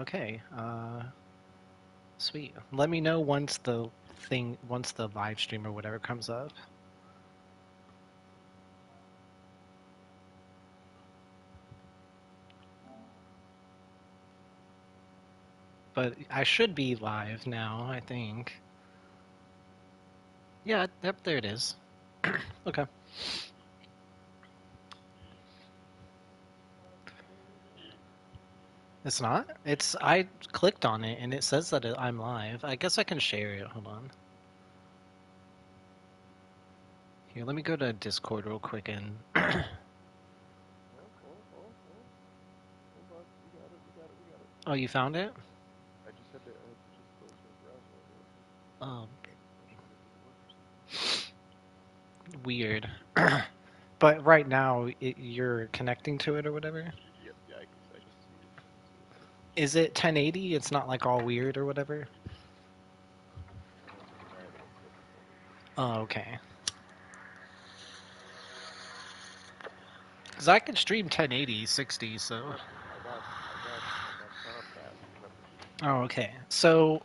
Okay. Sweet. Let me know once the live stream or whatever comes up. But I should be live now, I think. Yeah, yep, there it is. Okay. It's not? I clicked on it and it says that I'm live. I guess I can share it. Hold on. Here, let me go to Discord real quick and Hold on. We got it. Oh, you found it? I had to just close my browser window. Oh, My computer didn't work or something. weird. But right now you're connecting to it or whatever? Yep, yeah, I can see it. I can see it now. Is it 1080? It's not like all weird or whatever? I have it on 720. Oh, okay. Because I can stream 1080, 60, so. Yep, I got Comcast. Remember? Oh, okay. So,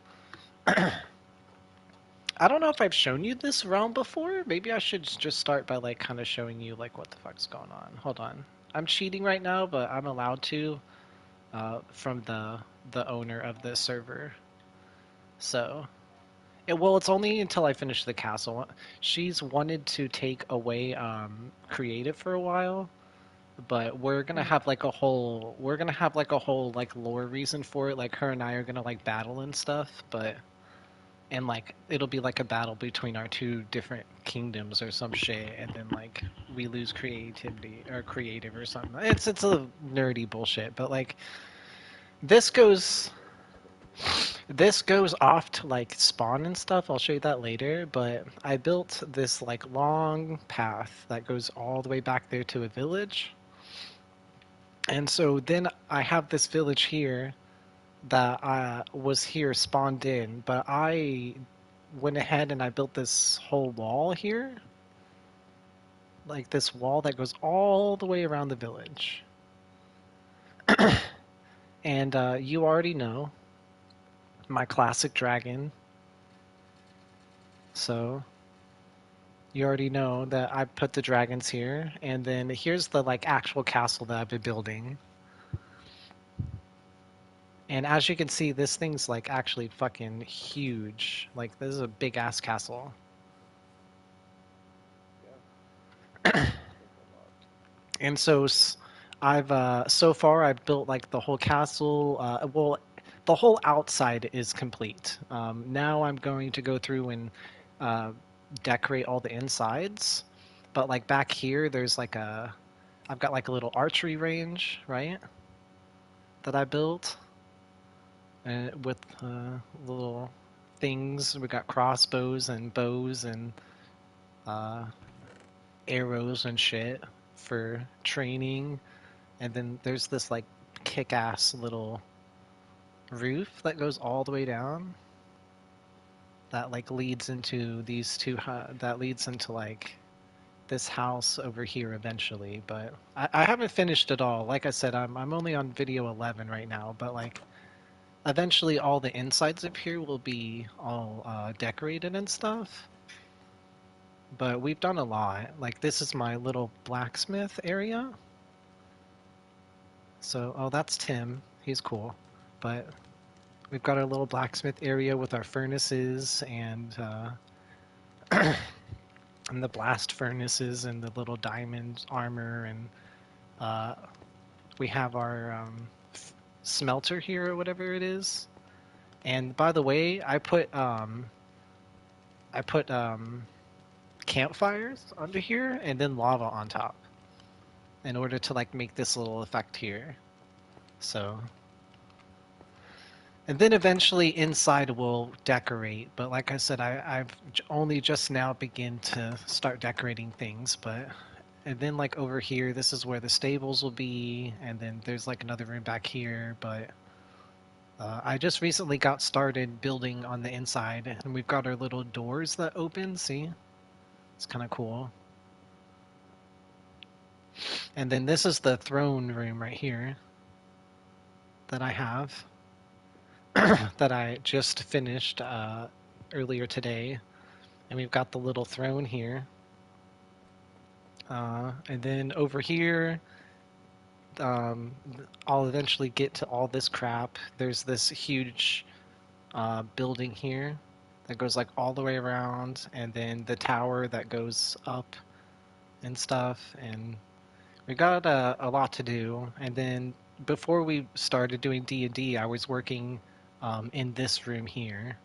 I don't know if I've shown you this realm before. Maybe I should just start by, like, kind of showing you, like, what the fuck's going on. Hold on. I'm cheating right now, but I'm allowed to from the owner of the server. So, well, it's only until I finish the castle. She's wanted to take away creative for a while, but we're gonna have like a whole like lore reason for it. Like her and I are gonna like battle and stuff, but and like it'll be like a battle between our two different kingdoms or some shit, and then like we lose creativity or creative or something. It's a nerdy bullshit, but like this goes this goes off to like spawn and stuff. I'll show you that later, but I built this like long path that goes all the way back there to a village. And so then I have this village here that was here spawned in, but I went ahead and I built this whole wall here, like this wall that goes all the way around the village. And you already know my classic dragon, so you already know that I put the dragons here, and then here's the like actual castle that I've been building. And as you can see, this thing's like actually fucking huge. Like this is a big ass castle. Yeah, that's a lot. And so I've so far I've built like the whole castle. Well, the whole outside is complete. Now I'm going to go through and uh, decorate all the insides. But like back here, I've got like a little archery range, right? That I built, and with little things. We got crossbows and bows and uh, arrows and shit for training. And then there's this like kick-ass little roof that goes all the way down that like leads into that leads into like this house over here eventually. But I haven't finished it all. Like I said, I'm only on video 11 right now, but like eventually all the insides of here will be all decorated and stuff. But we've done a lot. Like this is my little blacksmith area. So, oh, that's Tim. He's cool. But we've got our little blacksmith area with our furnaces and the blast furnaces and the little diamond armor, and uh, we have our smelter here or whatever it is. And by the way, I put campfires under here and then lava on top in order to like make this little effect here. So, and then eventually inside we'll decorate. But like I said, I've only just now begin to start decorating things. But and then like over here, this is where the stables will be, and then there's like another room back here. But I just recently got started building on the inside, and we've got our little doors that open. See, it's kind of cool. And then this is the throne room right here that I have. that I just finished earlier today. And we've got the little throne here. And then over here, um, I'll eventually get to all this crap. There's this huge building here that goes like all the way around, and then the tower that goes up and stuff. And we got a lot to do. And then before we started doing D&D, I was working in this room here.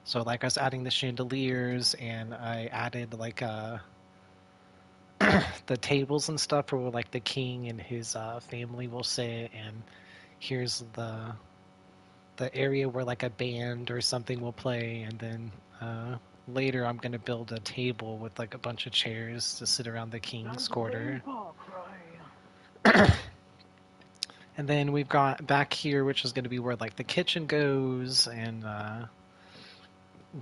So like I was adding the chandeliers, and I added like the tables and stuff for where like the king and his family will sit, and here's the area where like a band or something will play, and then later I'm gonna build a table with like a bunch of chairs to sit around the king's quarter. And then we've got back here, which is gonna be where like the kitchen goes, and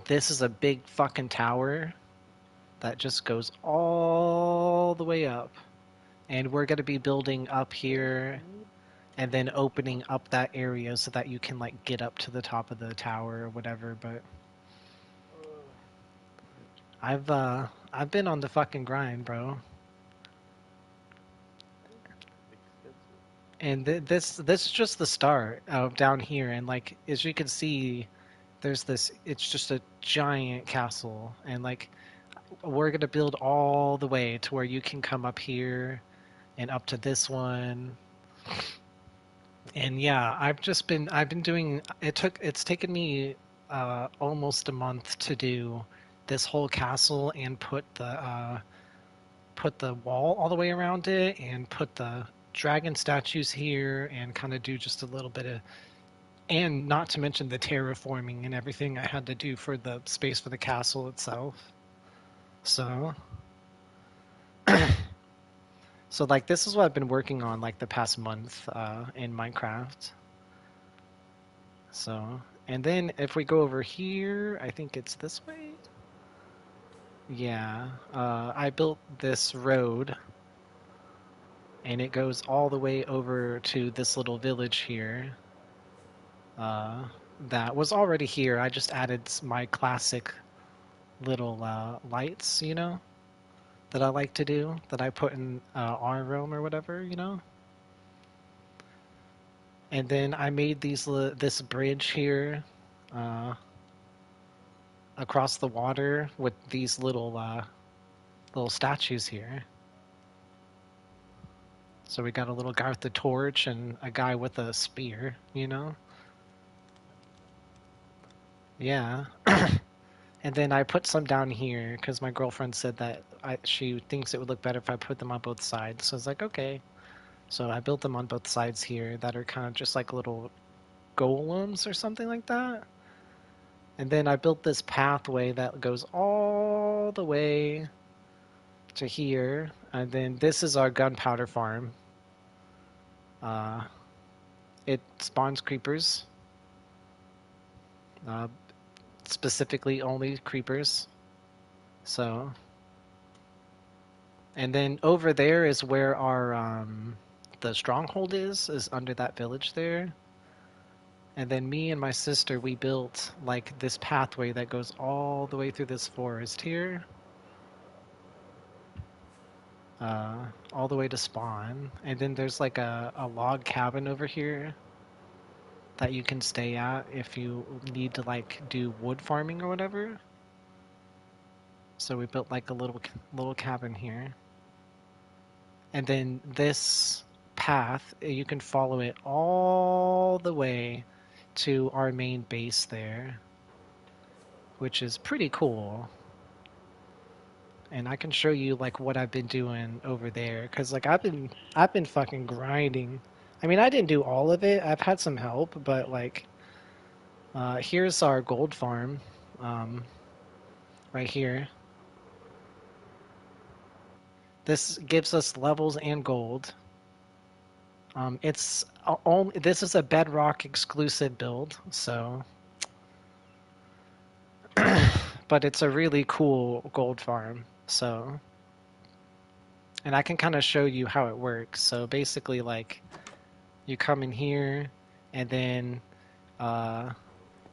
this is a big fucking tower that just goes all the way up. And we're gonna be building up here and then opening up that area so that you can like get up to the top of the tower or whatever. But I've been on the fucking grind, bro. And this is just the start down here, and like as you can see, there's this. It's just a giant castle, and like we're gonna build all the way to where you can come up here and up to this one. And yeah, I've been doing it's taken me almost a month to do this whole castle and put the wall all the way around it and put the dragon statues here and kind of do just a little bit of, and not to mention the terraforming and everything I had to do for the space for the castle itself. So so like this is what I've been working on like the past month in Minecraft. So, and then if we go over here, I think it's this way. Yeah, I built this road, and it goes all the way over to this little village here. That was already here. I just added my classic little lights, you know, that I like to do, that I put in our room or whatever, you know. And then I made this bridge here uh, across the water with these little statues here. So we got a little guy with the torch and a guy with a spear, you know? Yeah. And then I put some down here because my girlfriend said that she thinks it would look better if I put them on both sides. So I was like, okay. So I built them on both sides here that are kind of just like little golems or something like that. And then I built this pathway that goes all the way to here. And then this is our gunpowder farm. Uh, it spawns creepers. Uh, Specifically only creepers. So, and then over there is where our the stronghold is under that village there. And then me and my sister, we built like this pathway that goes all the way through this forest here. All the way to spawn. And then there's like a log cabin over here that you can stay at if you need to like do wood farming or whatever. So we built like a little cabin here. And then this path, you can follow it all the way to our main base there, which is pretty cool. And I can show you like what I've been doing over there, because like I've been fucking grinding. I mean, I didn't do all of it. I've had some help, but like here's our gold farm right here. This gives us levels and gold. It's only, this is a Bedrock exclusive build, so but it's a really cool gold farm. So, and I can kind of show you how it works. So basically, like you come in here, and then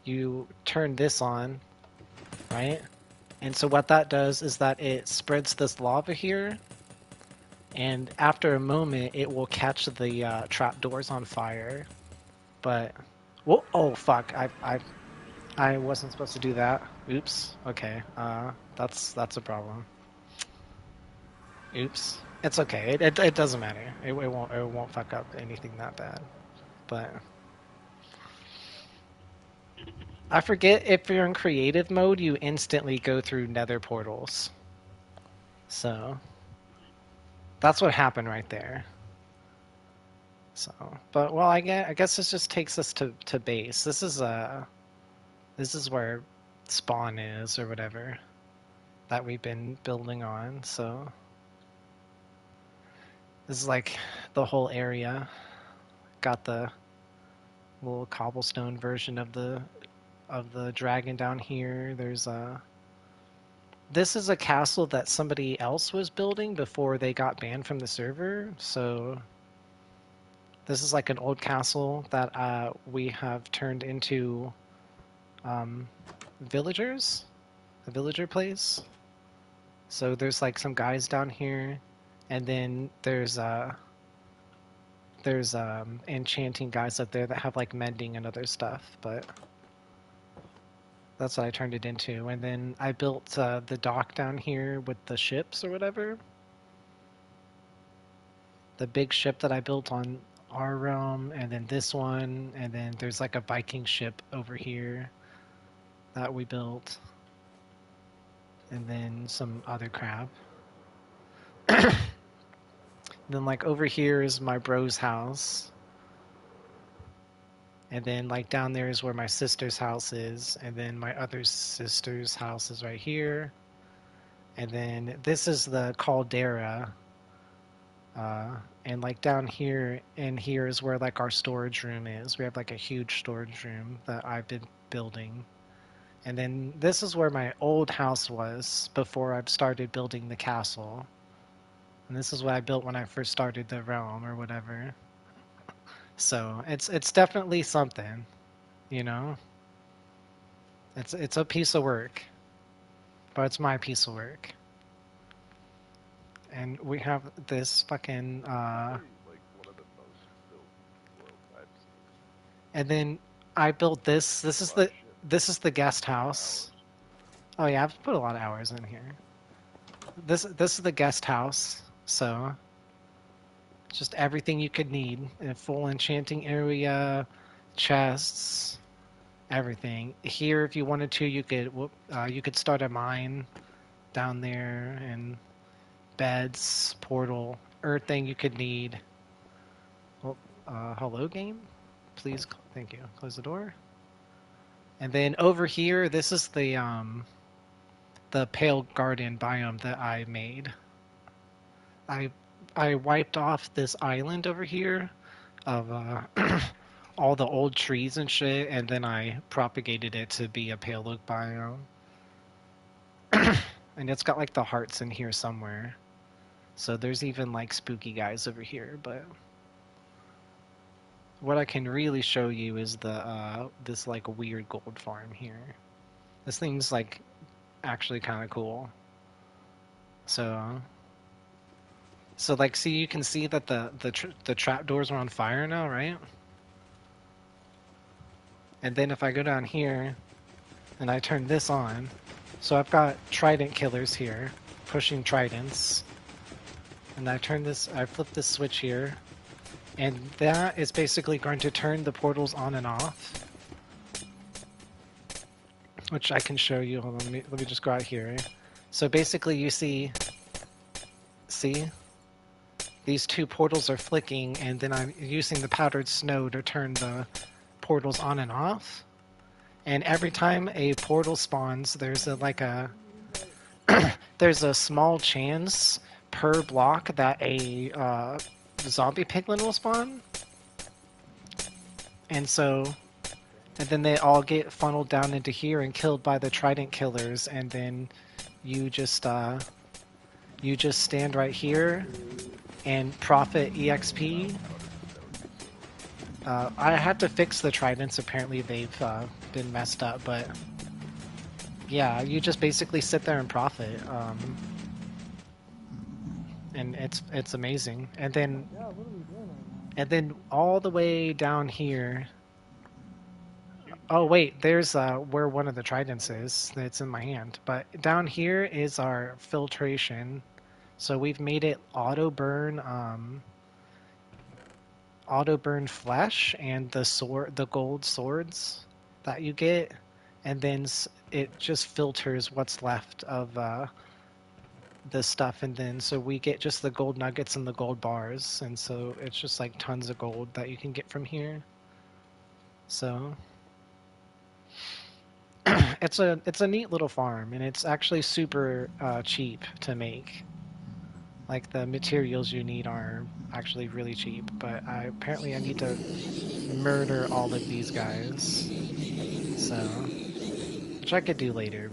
you turn this on, right? And so what that does is that it spreads this lava here, and after a moment, it will catch the trapdoors on fire. But, whoa, oh fuck! I wasn't supposed to do that. Oops. Okay. That's a problem. Oops. It's okay. It doesn't matter. It won't fuck up anything that bad. But I forget if you're in creative mode, you instantly go through nether portals. So that's what happened right there. So, but well, I guess this just takes us to base. This is where spawn is or whatever that we've been building on. So this is like the whole area. Got the little cobblestone version of the dragon down here. There's a This is a castle that somebody else was building before they got banned from the server. So this is like an old castle that we have turned into villagers, a villager place. So there's like some guys down here, and then there's enchanting guys up there that have like mending and other stuff, but that's what I turned it into. And then I built the dock down here with the ships or whatever. The big ship that I built on our realm, and then this one, and then there's like a Viking ship over here that we built, and then some other crap. Then like over here is my bro's house, and then like down there is where my sister's house is, and then my other sister's house is right here, and then this is the caldera, and like down here and here is where like our storage room is. We have like a huge storage room that I've been building. And then this is where my old house was before I started building the castle. And this is what I built when I first started the realm or whatever. So it's definitely something, you know? It's a piece of work. But it's my piece of work. And we have this fucking Like one of the most built worlds I've seen. and then I built this. This is the guest house. Oh yeah, I've put a lot of hours in here. This is the guest house. So just everything you could need. A full enchanting area, chests, everything. Here if you wanted to, you could start a mine down there, and beds, portal, everything you could need. Well, hello game? Please, thank you. Close the door. And then over here, this is the Pale Garden biome that I made. I wiped off this island over here of all the old trees and shit, and then I propagated it to be a Pale Oak biome. And it's got like the hearts in here somewhere. So there's even like spooky guys over here, but what I can really show you is the this like weird gold farm here. This thing's like actually kind of cool. So like, see, you can see that the trapdoors are on fire now, right? And then if I go down here and I turn this on, so I've got trident killers here pushing tridents, and I flip this switch here, and that is basically going to turn the portals on and off, which I can show you. Hold on, let me just go out here. So basically, you see, these two portals are flicking, and then I'm using the powdered snow to turn the portals on and off. And every time a portal spawns, there's there's a small chance per block that a zombie piglin will spawn. And then they all get funneled down into here and killed by the trident killers, and then you just stand right here and profit EXP. I had to fix the tridents. Apparently they've been messed up, but yeah, you just basically sit there and profit, and it's amazing. Yeah, what are we doing right And then all the way down here. Oh wait, there's where one of the tridents is. That's in my hand. But down here is our filtration. So we've made it auto burn flesh and the gold swords that you get, and then it just filters what's left of the stuff, and then so we get just the gold nuggets and the gold bars, and so it's just like tons of gold that you can get from here. So it's a neat little farm, and it's actually super cheap to make. Like the materials you need are actually really cheap, but apparently I need to murder all of these guys. So, which I could do later,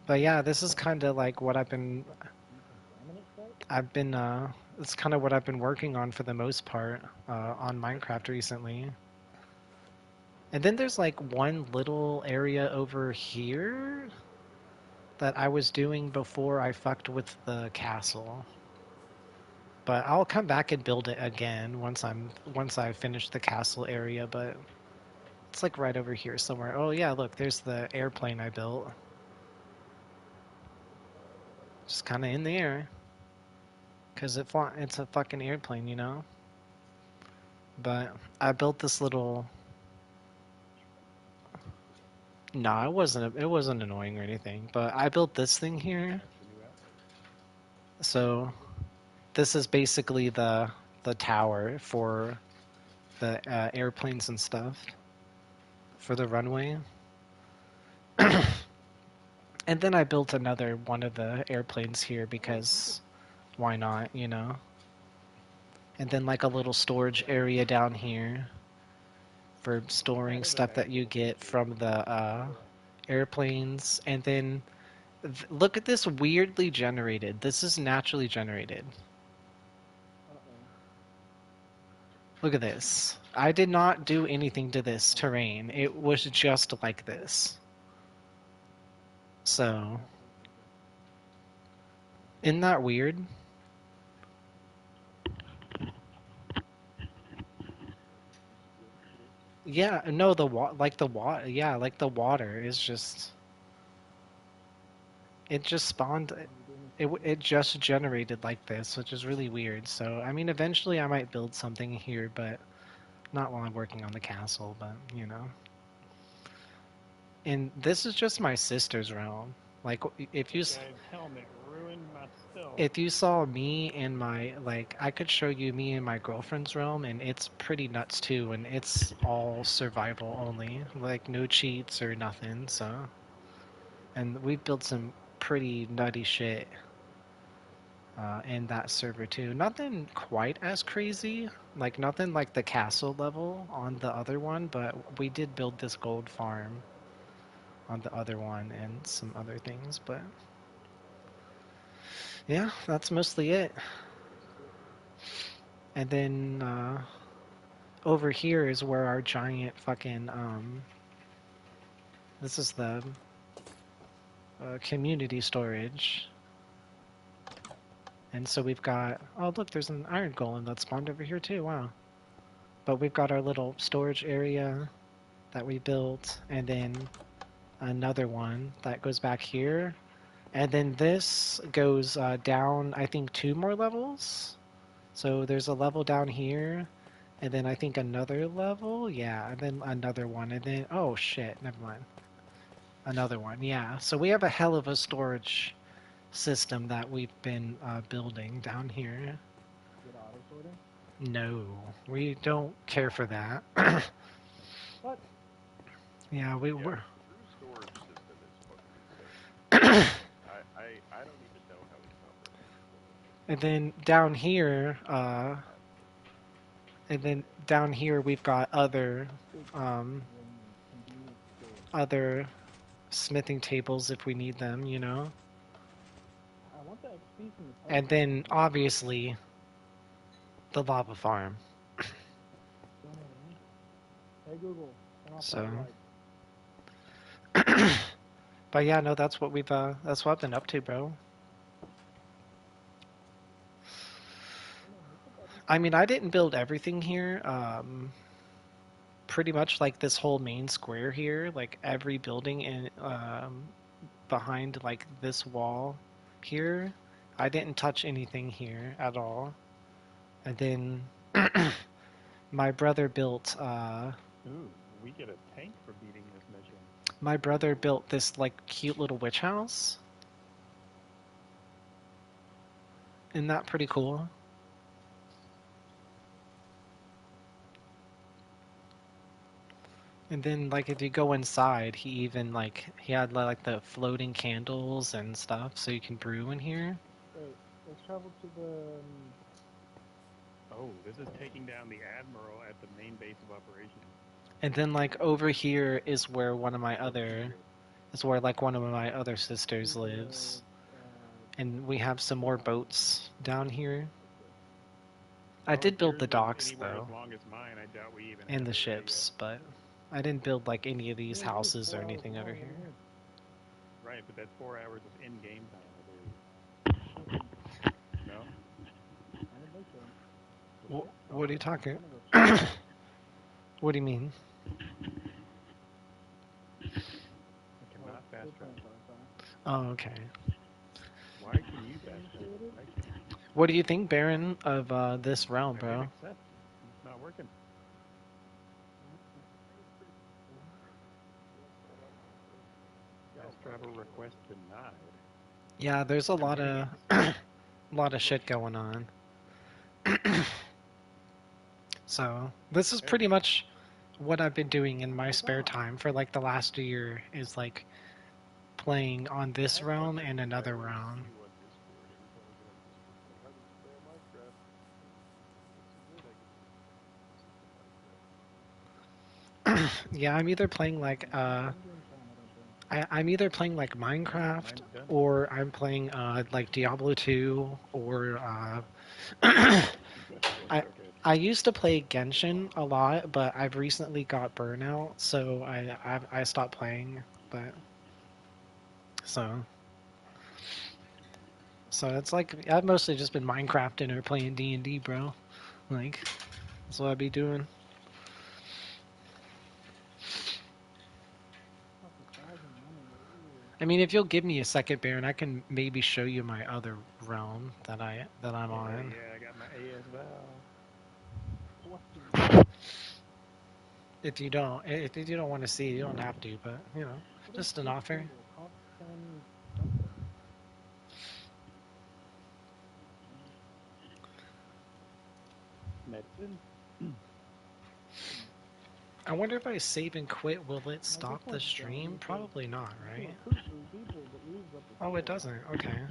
but yeah, this is kind of like what I've been it's kind of what I've been working on for the most part on Minecraft recently. And then there's like one little area over here that I was doing before I fucked with the castle. But I'll come back and build it again once I finish the castle area, but it's like right over here somewhere. Oh yeah, look, there's the airplane I built. Just kind of in the air. Because it's a fucking airplane, you know? But I built this little... No, it wasn't annoying or anything. But I built this thing here. So this is basically the tower for the airplanes and stuff. For the runway. And then I built another one of the airplanes here because why not, you know? And then like a little storage area down here for storing stuff that you get from the airplanes. And then look at this weirdly generated. This is naturally generated. Look at this. I did not do anything to this terrain. It was just like this. So, isn't that weird? Yeah, no, yeah, like the water is just it just spawned it just generated like this, which is really weird. So, I mean, eventually I might build something here, but not while I'm working on the castle, but you know. And this is just my sister's realm. Like if you now? Helmet ruined my stuff. if you saw me and my like I could show you me and my girlfriend's realm, and it's pretty nuts too, and it's all survival only, like no cheats or nothing. So, and we've built some pretty nutty shit in that server too. Nothing quite as crazy, like nothing like the castle level on the other one, but we did build this gold farm on the other one and some other things, but yeah, that's mostly it. And then over here is where our giant fucking this is the community storage. And so we've got, oh look, there's an iron golem that spawned over here too, wow. But we've got our little storage area that we built, and then another one that goes back here. And then this goes down, I think, 2 more levels. So there's a level down here, and then I think another level, yeah, and then another one, and then, oh shit, never mind. Another one, yeah. So we have a hell of a storage system that we've been building down here. No, we don't care for that. What? Yeah, True storage system is fucking insane. I don't even know how it's not working. And then down here we've got other smithing tables if we need them, you know. I want the XP from the And then obviously the lava farm. Hey Google, turn off So. that light. But yeah, no, that's what that's what I've been up to, bro. I mean, I didn't build everything here. Pretty much like this whole main square here, like every building in behind like this wall here, I didn't touch anything here at all. And then my brother built Ooh, we get a tank for beating this mission. my brother built this like cute little witch house. Isn't that pretty cool? And then like if you go inside, he even like he had like the floating candles and stuff so you can brew in here. Wait, let's travel to the. Oh, this is taking down the Admiral at the main base of operations. And then like over here is where one of my other sisters lives. And we have some more boats down here. I did build the docks though. As long as mine, I doubt we even and the ships, but I didn't build like any of these houses or anything over here. Right, but that's 4 hours of in-game time, I believe. No? What are you talking? What do you mean? I cannot fast travel. Oh, okay. Why can you fast travel? What do you think, Baron, of this realm, bro? It's not working. Fast travel request denied. Yeah, there's a lot of shit going on. So this is pretty much what I've been doing in my spare time for like the last year is like playing on this realm and another realm. Yeah, I'm either playing like I'm either playing like Minecraft or I'm playing like Diablo 2 or I used to play Genshin a lot, but I've recently got burnout, so I stopped playing. But so it's like I've mostly just been Minecrafting or playing D&D, bro. Like that's what I'd be doing. I mean, if you'll give me a second, Baron, I can maybe show you my other realm that I'm on. Yeah, I got my AS Val. If you don't want to see, you don't have to. But you know, just an offer. Medicine. I wonder if I save and quit, will it stop the stream? Probably not, right? Oh, it doesn't. Okay.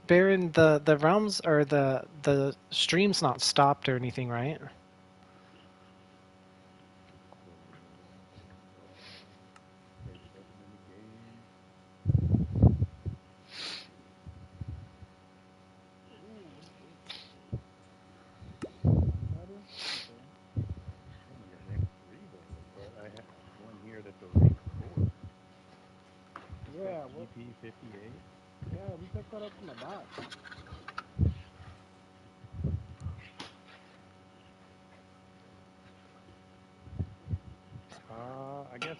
Baron, the realms or the stream's not stopped or anything, right? Yeah, GP58. Yeah, we picked that up from the bot. I guess,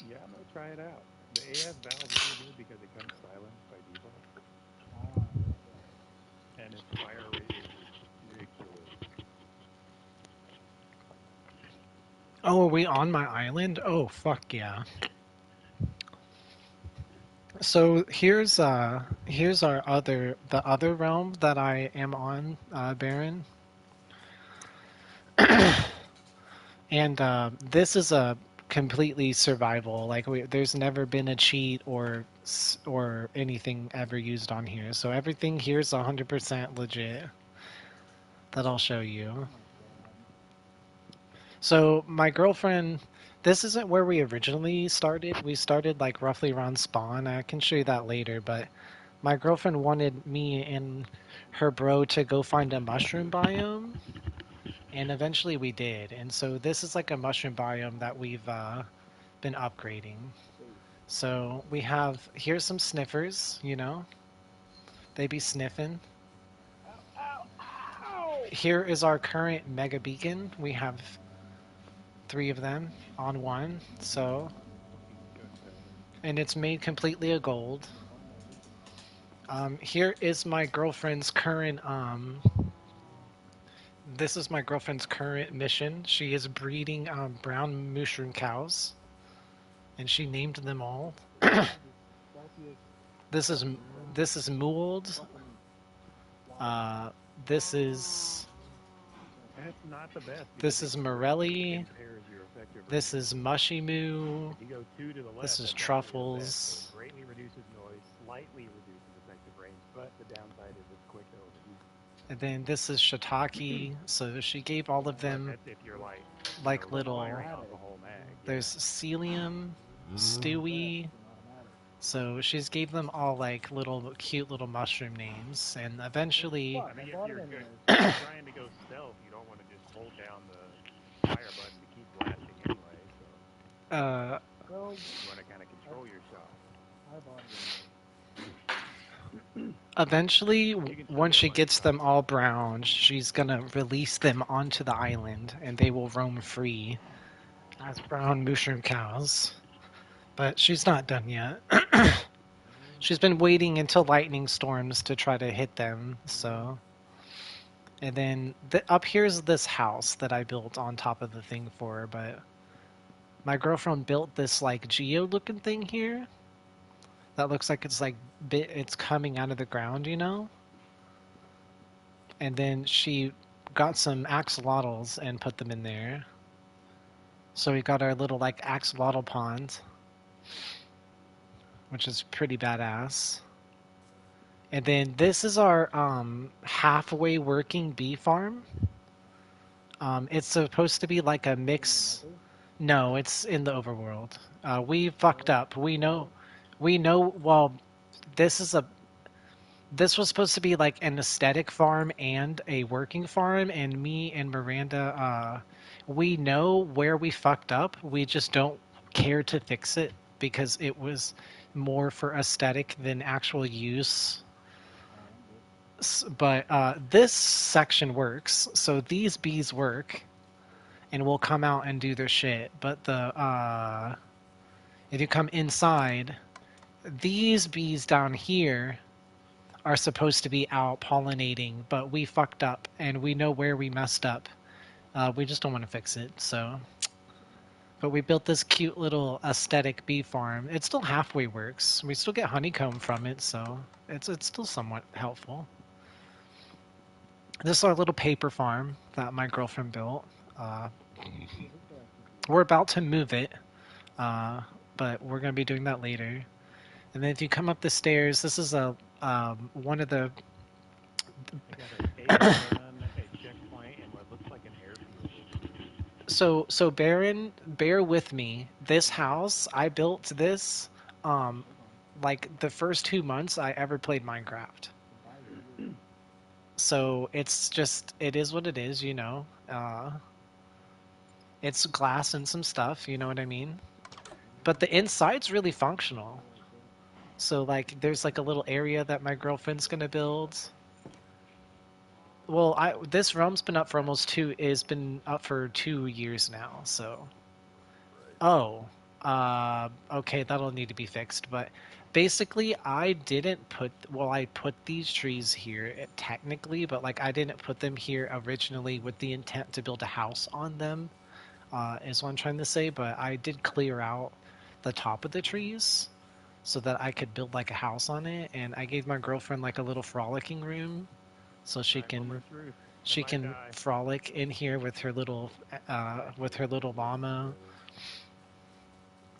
yeah, I'm gonna try it out. The AS Val is really good because it comes silent by default. And its fire rate is ridiculous. Oh, are we on my island? Oh, fuck yeah. So here's the other realm that I am on, Baron. And this is a completely survival. Like there's never been a cheat or anything ever used on here. So everything here is 100% legit. That I'll show you. So my girlfriend, this isn't where we originally started. We started like roughly around spawn. I can show you that later, but my girlfriend wanted me and her bro to go find a mushroom biome. and eventually we did. And so this is like a mushroom biome that we've been upgrading. So we have, here's some sniffers, you know, they be sniffing. Here is our current mega beacon. We have 3 of them on one, so, and it's made completely of gold. Here is my girlfriend's current, this is my girlfriend's current mission. She is breeding brown mushroom cows, and she named them all. This is Mould. This is That's not the best. This is Morelli. Impairs your effective This is Mushy Moo. If you go 2 to the left, This is that's Truffles. it greatly reduces noise, slightly reduces effective range, but the downside is it's quick to overheat. And then this is Shiitake. So she gave all of them That's if you're like little. firing off the whole mag. There's Celium, Stewie. So she's gave them all like little cute little mushroom names, and eventually. I mean, if you're trying to go stealth, you don't want to just hold down the fire button to keep blasting anyway. So you want to kind of control your shot. Eventually, once she gets them all brown, she's gonna release them onto the island, and they will roam free as brown mushroom cows. But she's not done yet. She's been waiting until lightning storms to try to hit them, so. And then up here's this house that I built on top of the thing for her, but my girlfriend built this like geo-looking thing here that looks like it's like it's coming out of the ground, you know? And then she got some axolotls and put them in there. So we got our little like axolotl pond, which is pretty badass. And then this is our halfway working bee farm. It's supposed to be like a mix. No, it's in the overworld. We fucked up. We know. Well, this was supposed to be like an aesthetic farm and a working farm, and me and Miranda, we know where we fucked up. We just don't care to fix it because it was more for aesthetic than actual use. But this section works, so these bees work, and will come out and do their shit. But if you come inside, these bees down here are supposed to be out pollinating, but we fucked up, and we know where we messed up. We just don't want to fix it, so. But we built this cute little aesthetic bee farm. It still halfway works. We still get honeycomb from it, so it's still somewhat helpful. This is our little paper farm that my girlfriend built. We're about to move it, but we're going to be doing that later. And then if you come up the stairs, this is one of the. So Baron, bear with me. This house, I built this, like the first 2 months I ever played Minecraft. So it's just, it is what it is, you know. It's glass and some stuff, you know what I mean? But the inside's really functional. So like, there's like a little area that my girlfriend's gonna build. Well, this realm's been up for been up for 2 years now, so. Oh, okay, that'll need to be fixed, but basically I didn't I put these trees here technically, but like I didn't put them here originally with the intent to build a house on them, is what I'm trying to say, but I did clear out the top of the trees so that I could build like a house on it, and I gave my girlfriend like a little frolicking room so she can frolic in here with her little llama.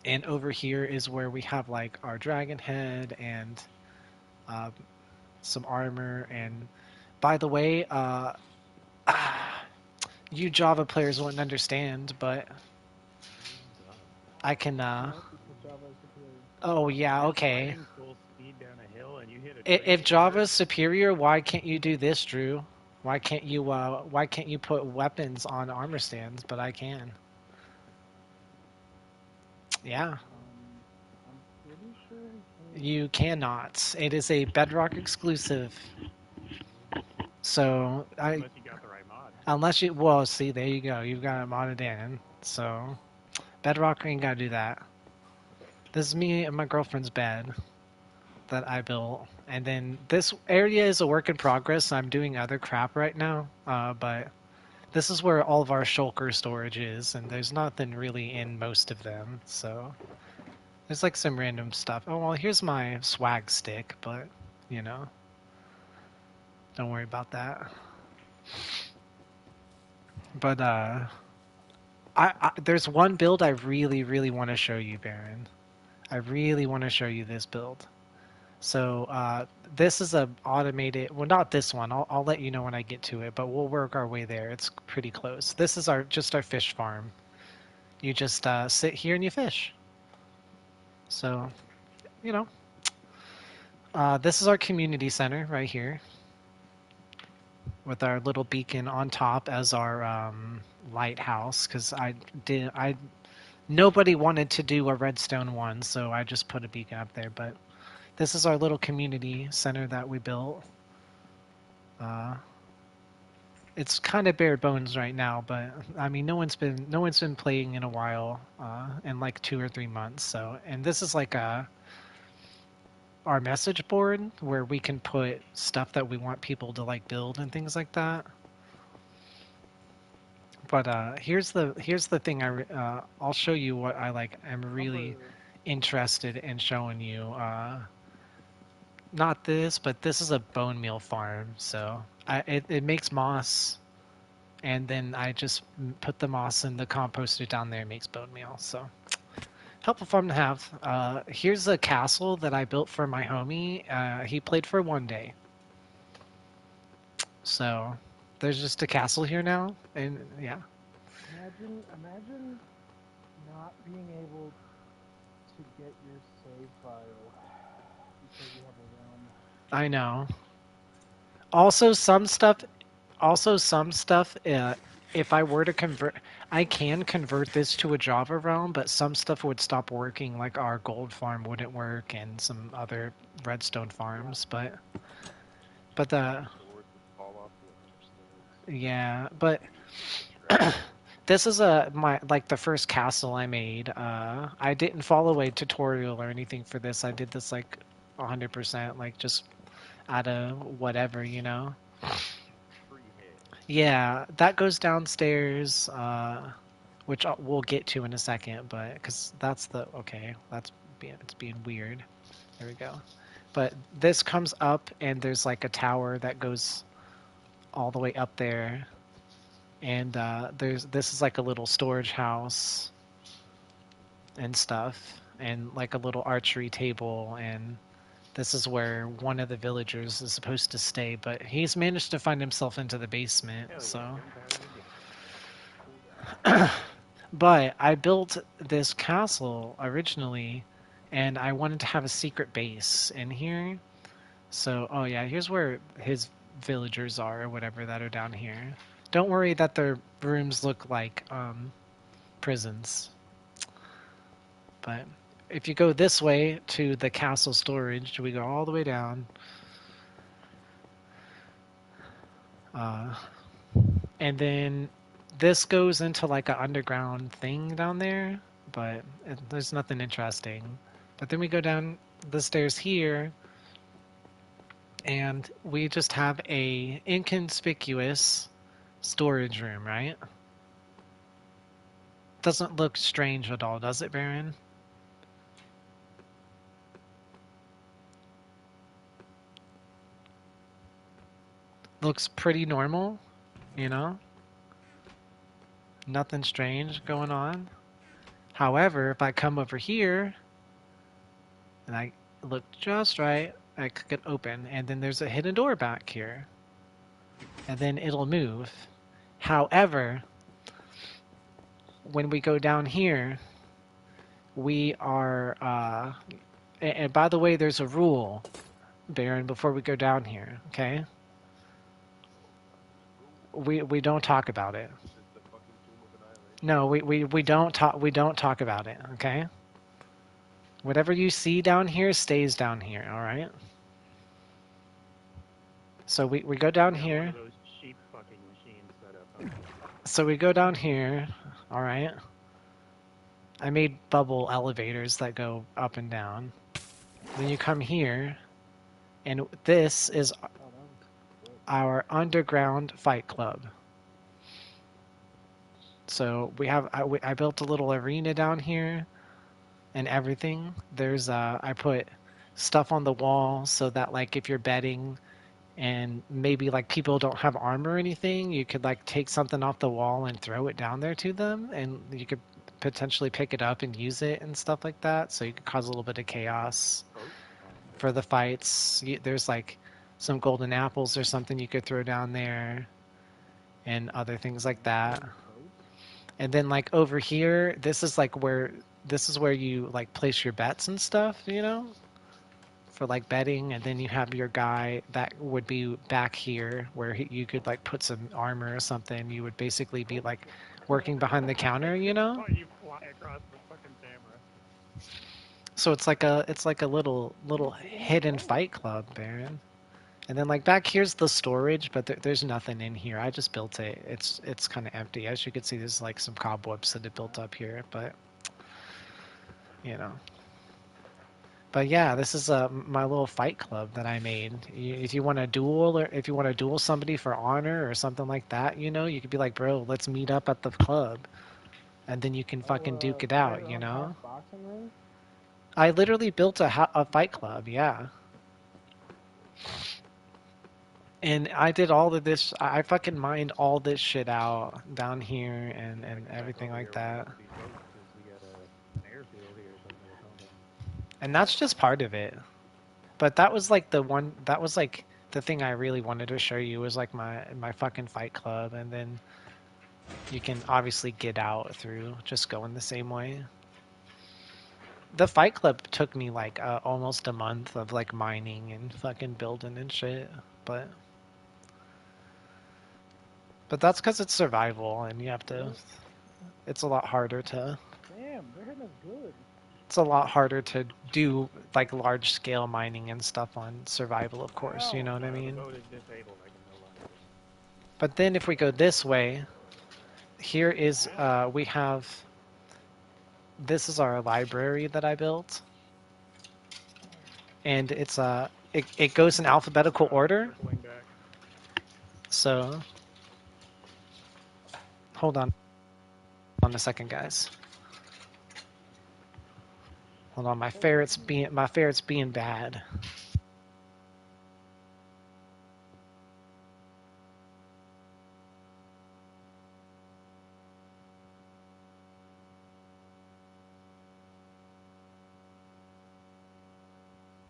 And over here is where we have like our dragon head and some armor. And by the way, you Java players wouldn't understand, but I can. Oh yeah, okay. If Java's superior, why can't you do this, Drew? Why can't you put weapons on armor stands, but I can? Yeah. I'm pretty sure I can. You cannot. It is a Bedrock exclusive. So Unless you got the right mod. unless you, well, see, there you go. You've got it modded in. So Bedrock ain't gotta do that. This is me and my girlfriend's bed that I built, and then this area is a work in progress. I'm doing other crap right now, but this is where all of our shulker storage is, and there's nothing really in most of them. So there's like some random stuff. Oh well, here's my swag stick, but you know. Don't worry about that. But there's one build I really want to show you, Baron. I really want to show you this build. So this is a automated. Well, not this one. I'll let you know when I get to it. But we'll work our way there. It's pretty close. This is just our fish farm. You just sit here and you fish. So, you know, this is our community center right here, with our little beacon on top as our lighthouse, because nobody wanted to do a redstone one, so I just put a beacon up there. But this is our little community center that we built. It's kind of bare bones right now, but I mean, no one's been playing in a while, in like 2 or 3 months. So, and this is like our message board where we can put stuff that we want people to like build and things like that. But here's the thing. I'll show you what I like. I'm really interested in showing you. Not this, but this is a bone meal farm. So it makes moss, and then I just put the moss in the composter down there. It makes bone meal. So helpful farm to have. Here's a castle that I built for my homie. He played for one day. So there's just a castle here now, and yeah. Imagine not being able to get your save file because you have a realm. I know. Also, some stuff. If I were to convert, I can convert this to a Java realm, but some stuff would stop working, like our gold farm wouldn't work, and some other redstone farms. But the Swords would fall off the yeah, but this is the first castle I made. I didn't follow a tutorial or anything for this. I did this like 100%, like just out of whatever, you know. Yeah, that goes downstairs, which we'll get to in a second, but because that's it's being weird. There we go. But this comes up, and there's like a tower that goes all the way up there, and this is like a little storage house and stuff, and like a little archery table, and this is where one of the villagers is supposed to stay, but he's managed to find himself into the basement, so. But I built this castle originally, and I wanted to have a secret base in here. So, oh yeah, here's where his villagers are, or whatever, that are down here. Don't worry that their rooms look like prisons. But if you go this way to the castle storage, we go all the way down. And then this goes into like an underground thing down there, but there's nothing interesting. But then we go down the stairs here, and we just have a inconspicuous storage room, right? Doesn't look strange at all, does it, Baron? Looks pretty normal, you know? Nothing strange going on. However, if I come over here and I look just right, I click it open, and then there's a hidden door back here. And then it'll move. However, when we go down here, we are, and by the way, there's a rule, Baron, before we go down here, okay? we don't talk about it. This is the fucking tomb of annihilation. No, we don't talk about it, okay? Whatever you see down here stays down here, all right? So we go down Got here. One of those sheep fucking machines set up. Huh? So we go down here, all right? I made bubble elevators that go up and down. Then you come here, and this is Oh, that was good. our underground fight club. So we have I built a little arena down here and everything. There's I put stuff on the wall so that like if you're betting and maybe like people don't have armor or anything, you could like take something off the wall and throw it down there to them, and you could potentially pick it up and use it and stuff like that. So you could cause a little bit of chaos for the fights. There's like some golden apples or something you could throw down there and other things like that. And then like over here, this is where you like place your bets and stuff, you know, for like betting. And then you have your guy that would be back here where you could like put some armor or something. You would basically be like working behind the counter, you know. Oh, you fly across the fucking camera. So it's like a little hidden fight club, Baron. And then like back here's the storage, but there's nothing in here. I just built it. It's kind of empty. As you can see, there's like some cobwebs that have built up here, but you know. But yeah, this is my little fight club that I made. If you want to duel, or if you want to duel somebody for honor or something like that, you know, you could be like, bro, let's meet up at the club, and then you can fucking duke it out, you know. Boxing ring? I literally built a fight club, yeah. And I did all of this. I fucking mined all this shit out down here and everything like that. We got an airfield here or something or something. And that's just part of it. But that was like that was like the thing I really wanted to show you was like my fucking fight club. And then you can obviously get out through just going the same way. The fight club took me like almost a month of like mining and fucking building and shit. But that's because it's survival and you have to. It's a lot harder to. Damn, they're hitting us good. It's a lot harder to do like large scale mining and stuff on survival, of course. You know what I mean? The boat is disabled. I can no longer. But then if we go this way, here is we have. This is our library that I built, and it's it goes in alphabetical order. Circling back. So hold on a second, guys. Hold on, my ferret's being bad.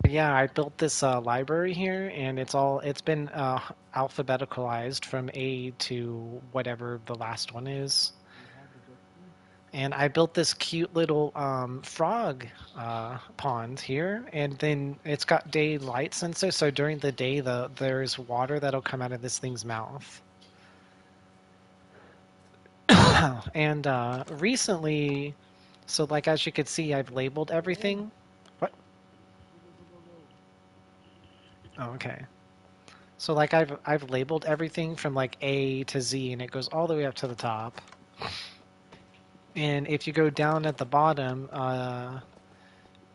Yeah, I built this library here, and it's been alphabeticalized from A to whatever the last one is. And I built this cute little frog pond here, and then it's got daylight sensor, so during the day there's water that'll come out of this thing's mouth. And recently, so like as you can see, I've labeled everything. What? Oh, okay. So like I've labeled everything from like A to Z, and it goes all the way up to the top. And if you go down at the bottom,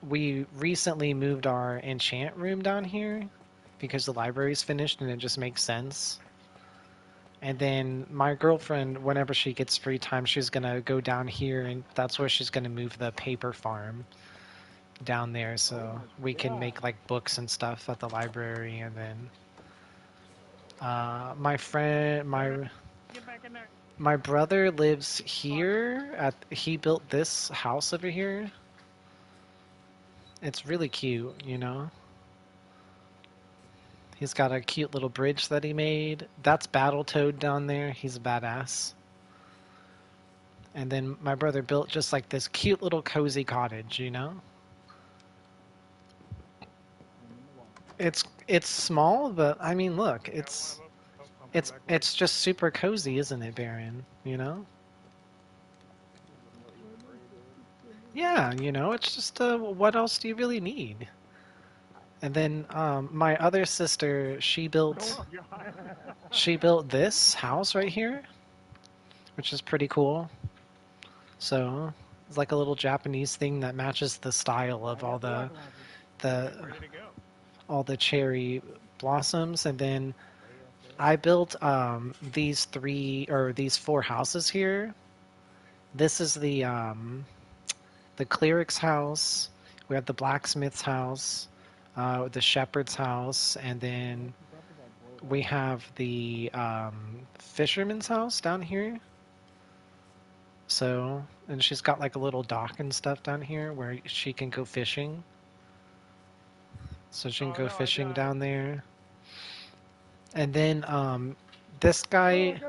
we recently moved our enchant room down here because the library's finished and it just makes sense. And then my girlfriend, whenever she gets free time, she's gonna go down here, and that's where she's gonna move the paper farm down there, so we can make like books and stuff at the library. And then my friend, Get back in there. my brother lives here. He built this house over here. It's really cute, you know. He's got a cute little bridge that he made. That's Battletoad down there. He's a badass. And then my brother built just like this cute little cozy cottage, you know. It's small, but I mean, look, it's. I'm it's just super cozy, isn't it, Baron? You know? Yeah, you know, it's just what else do you really need? And then my other sister, she built this house right here, which is pretty cool. So it's like a little Japanese thing that matches the style of all the Ready to go. all the cherry blossoms. And then I built these four houses here. This is the cleric's house. We have the blacksmith's house, the shepherd's house, and then we have the fisherman's house down here. So, and she's got like a little dock and stuff down here where she can go fishing. So she can go fishing down there. And then this guy,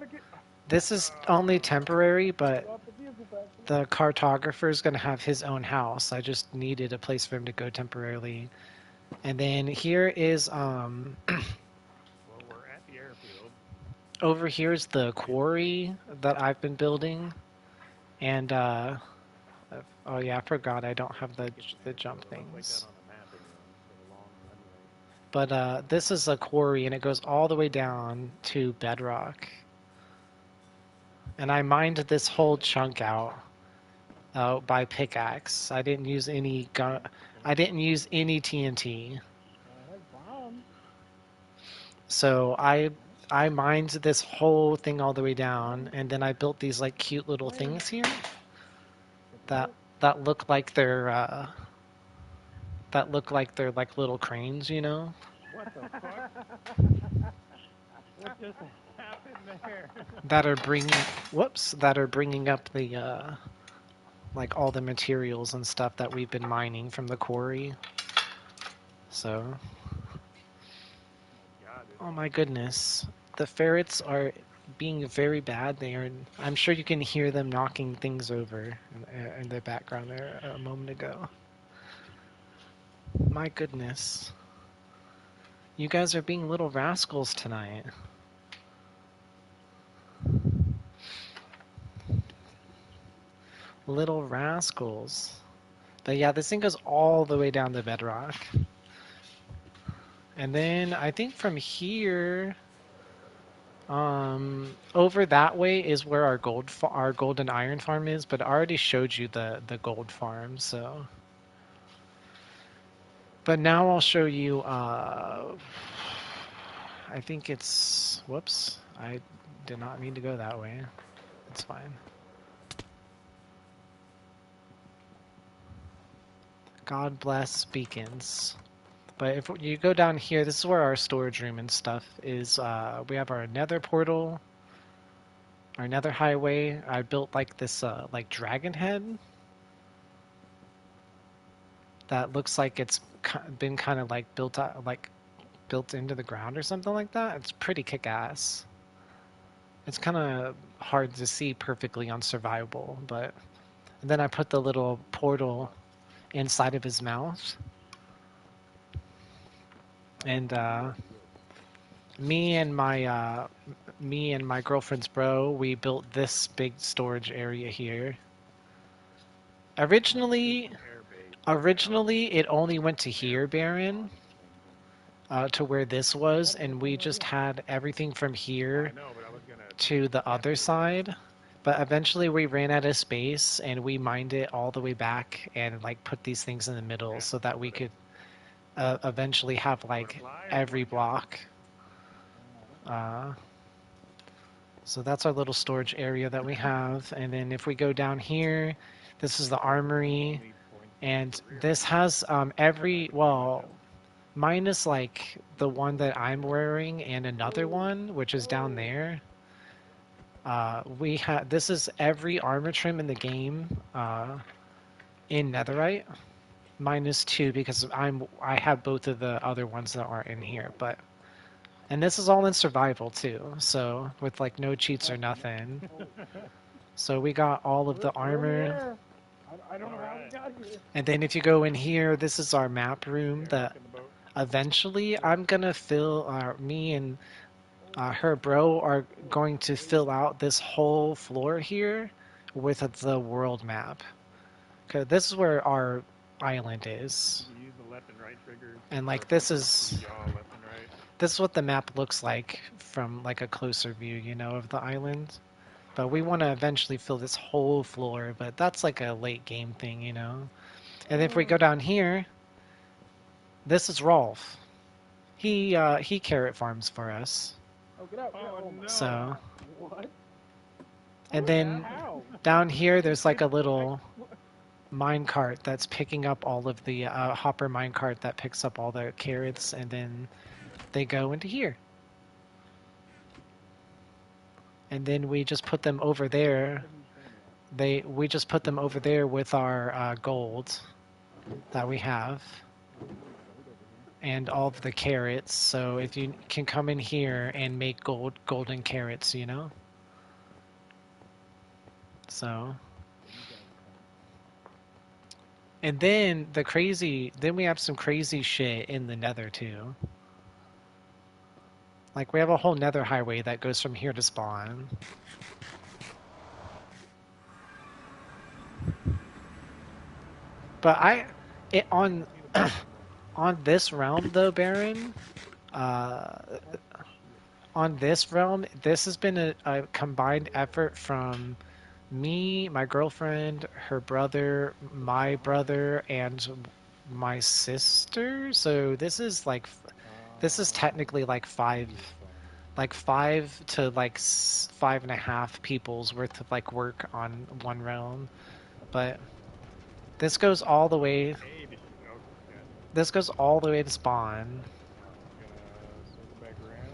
this is only temporary, but the cartographer is going to have his own house. I just needed a place for him to go temporarily. And then here is Well, we're at the airfield. over here is the quarry that I've been building. And oh yeah, I forgot I don't have the jump things. But this is a quarry and it goes all the way down to bedrock. And I mined this whole chunk out by pickaxe. I didn't use any gun. I didn't use any TNT. So I mined this whole thing all the way down, and then I built these like cute little things here that look like they're like little cranes, you know. What the fuck? What just happened there? That are bringing up the like all the materials and stuff that we've been mining from the quarry. So, oh my goodness, the ferrets are being very bad. I'm sure you can hear them knocking things over in the background there a moment ago. My goodness. You guys are being little rascals tonight. Little rascals. But yeah, this thing goes all the way down to bedrock. And then I think from here, over that way is where our gold and iron farm is. But I already showed you the gold farm, so. But now I'll show you. I think it's. Whoops! I did not mean to go that way. It's fine. God bless beacons. But if you go down here, this is where our storage room and stuff is. We have our nether portal, our nether highway. I built like this like dragon head that looks like it's been kind of like built into the ground or something like that. It's pretty kick-ass. It's kind of hard to see perfectly on survivable, but and then I put the little portal inside of his mouth. And me and my girlfriend's bro, we built this big storage area here. Originally it only went to here, Baron, to where this was, and we just had everything from here to the other side. But eventually we ran out of space, and we mined it all the way back and like put these things in the middle so that we could eventually have like every block. So that's our little storage area that we have. And then if we go down here, this is the armory. And this has minus like the one that I'm wearing and another one, which is down there. This is every armor trim in the game in netherite. -2 because I have both of the other ones that aren't in here, and this is all in survival too, so with like no cheats or nothing. So we got all of the armor. I don't know how we got here. And then if you go in here, this is our map room that eventually I'm gonna fill. Me and her bro are going to fill out this whole floor here with the world map. Okay, this is where our island is. You use the left and right triggers. And like or this is yaw left and right. this is what the map looks like from like a closer view, you know, of the island. But we want to eventually fill this whole floor, but that's like a late game thing, you know. And if we go down here, this is Rolf. He carrot farms for us. Oh, get out! Oh, no. So, What? and then How? down here there's like a little minecart that's picking up all of the hopper minecart that picks up all the carrots, and then they go into here. And then we just put them over there. We just put them over there with our gold that we have. And all of the carrots, so if you can come in here and make golden carrots, you know? So. And then then we have some crazy shit in the nether too. Like we have a whole nether highway that goes from here to spawn. But on this realm though, Baron, on this realm, this has been a combined effort from me, my girlfriend, her brother, my brother, and my sister. So this is technically like five to like 5.5 people's worth of like work on one realm. But this goes all the way. This goes all the way to spawn. Circle back around.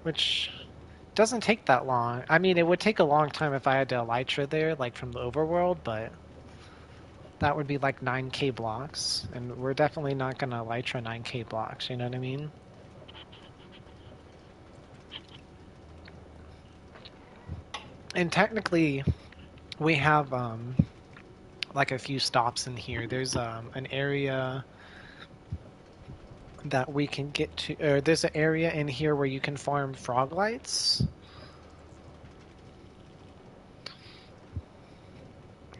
Which doesn't take that long. I mean, it would take a long time if I had to elytra there, like from the overworld, but that would be like 9k blocks, and we're definitely not gonna elytra 9k blocks, you know what I mean? And technically, we have like a few stops in here. There's an area that we can get to, or there's an area in here where you can farm frog lights.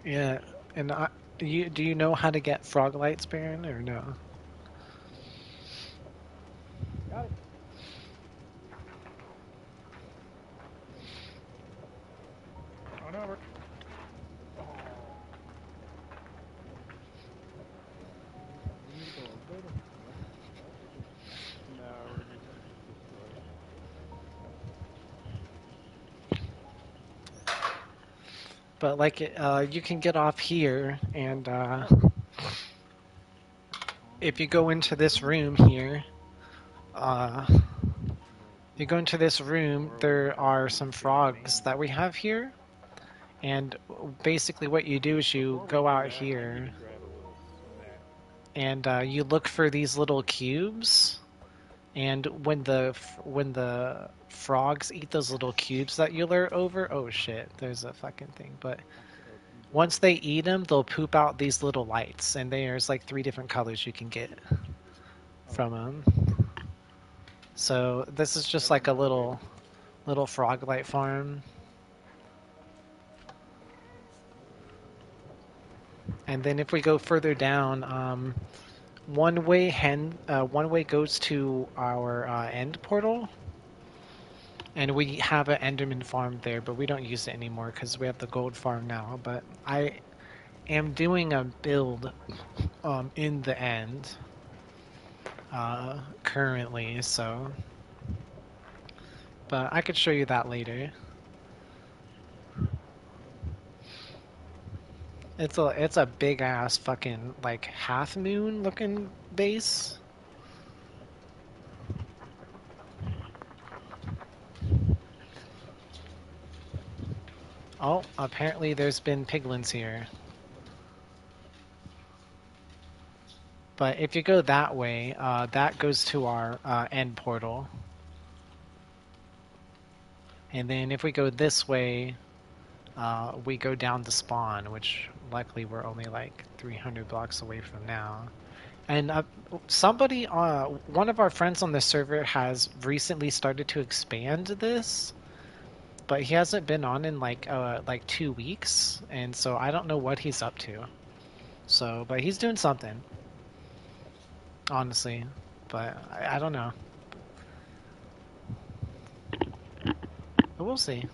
Yeah, and do you know how to get frog lights, Baron, or no? Got it. On over. No, we're just But like, you can get off here, and if you go into this room here, you go into this room, there are some frogs that we have here, and basically what you do is you go out here, and you look for these little cubes, and when the frogs eat those little cubes that you lure over, oh shit, there's a fucking thing, but once they eat them, they'll poop out these little lights, and there's like 3 different colors you can get from them. So this is just like a little frog light farm. And then if we go further down, one way goes to our end portal, and we have an Enderman farm there, but we don't use it anymore because we have the gold farm now. But I am doing a build in the end currently, so. But I could show you that later. It's a big ass fucking like half moon looking base. Oh, apparently there's been piglins here. But if you go that way, that goes to our end portal. And then if we go this way, we go down to spawn, which luckily we're only like 300 blocks away from now. And somebody, one of our friends on the server has recently started to expand this, but he hasn't been on in like 2 weeks, and so I don't know what he's up to. So, but he's doing something, honestly. But I don't know. But we'll see.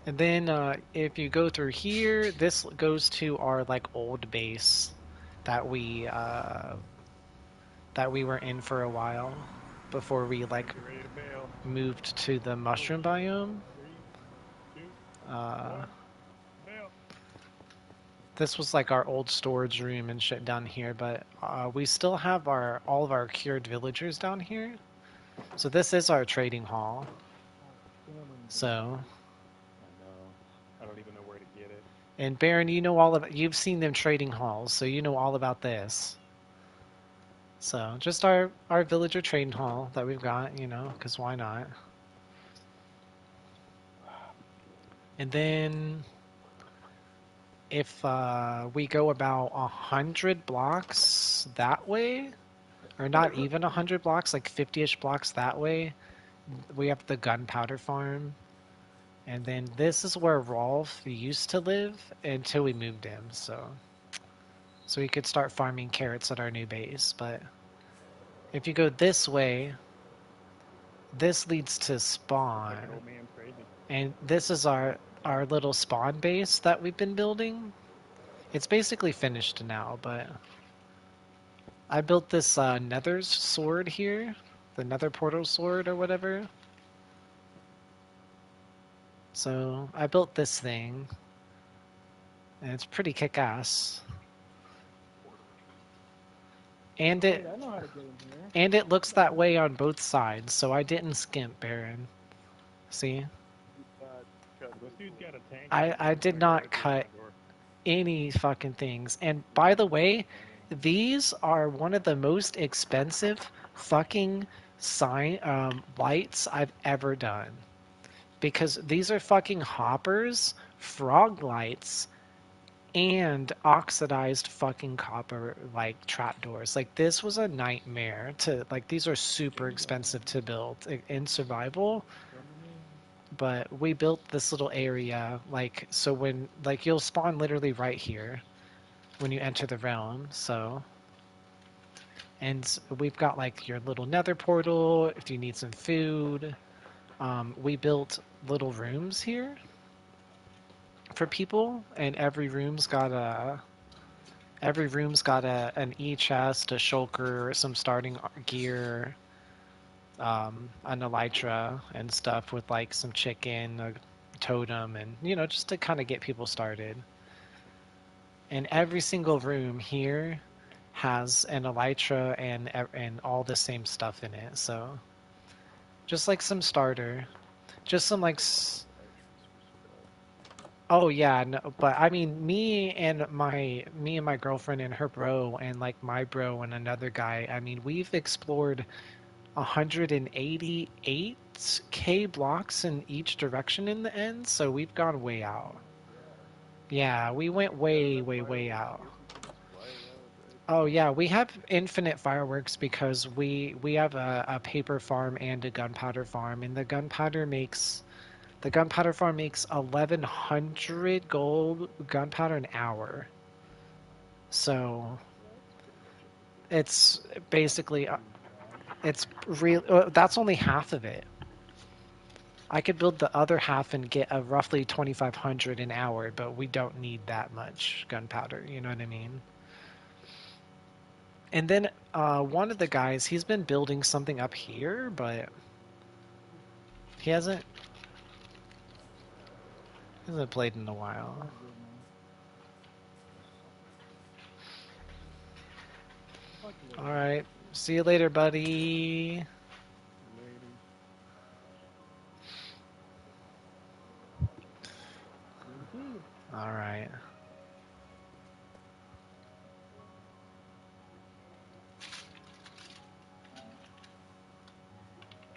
And then if you go through here, this goes to our like old base that we were in for a while before we like Get ready to bail. moved to the mushroom biome. 3, 2, Uh, 1, bail. this was like our old storage room and shit down here, but we still have all of our cured villagers down here. So this is our trading hall. So, I know. I don't even know where to get it. and Baron, you've seen them trading halls, so you know all about this. So just our villager trading hall that we've got, you know, because why not? And then if we go about 100 blocks that way, or not even 100 blocks, like 50-ish blocks that way, we have the gunpowder farm. And then this is where Rolf used to live until we moved him, so we could start farming carrots at our new base. But if you go this way, this leads to spawn. Like an old man crazy. And this is our little spawn base that we've been building. It's basically finished now, but I built this nether sword here, the nether portal sword or whatever. So I built this thing, and it's pretty kick-ass. And Wait, I know how to get in here. it looks that way on both sides, so I didn't skimp, Baron. See? This dude's got a tank. I did not cut any fucking things. And by the way, these are one of the most expensive fucking lights I've ever done. Because these are fucking hoppers, frog lights, and oxidized fucking copper like trapdoors. Like this was a nightmare to like. These are super expensive to build in survival. But we built this little area like so when like you'll spawn literally right here when you enter the realm. So. And we've got like your little nether portal if you need some food. We built little rooms here for people, and every room's got an e-chest, a shulker, some starting gear, an elytra and stuff with like some chicken, a totem, and you know just to kind of get people started. And every single room here has an elytra and all the same stuff in it. So just like some starter, just some like. Oh yeah, no, but I mean, me and my girlfriend and her bro and like my bro and another guy. I mean, we've explored 188k blocks in each direction in the end, so we've gone way out. Yeah, we went way out. Oh yeah, we have infinite fireworks because we have a paper farm and a gunpowder farm, and the gunpowder farm makes 1,100 gold gunpowder an hour. So it's basically it's real. That's only half of it. I could build the other half and get a roughly 2,500 an hour, but we don't need that much gunpowder. You know what I mean? And then one of the guys, he's been building something up here, but he hasn't played in a while. Alright, see you later, buddy. Alright.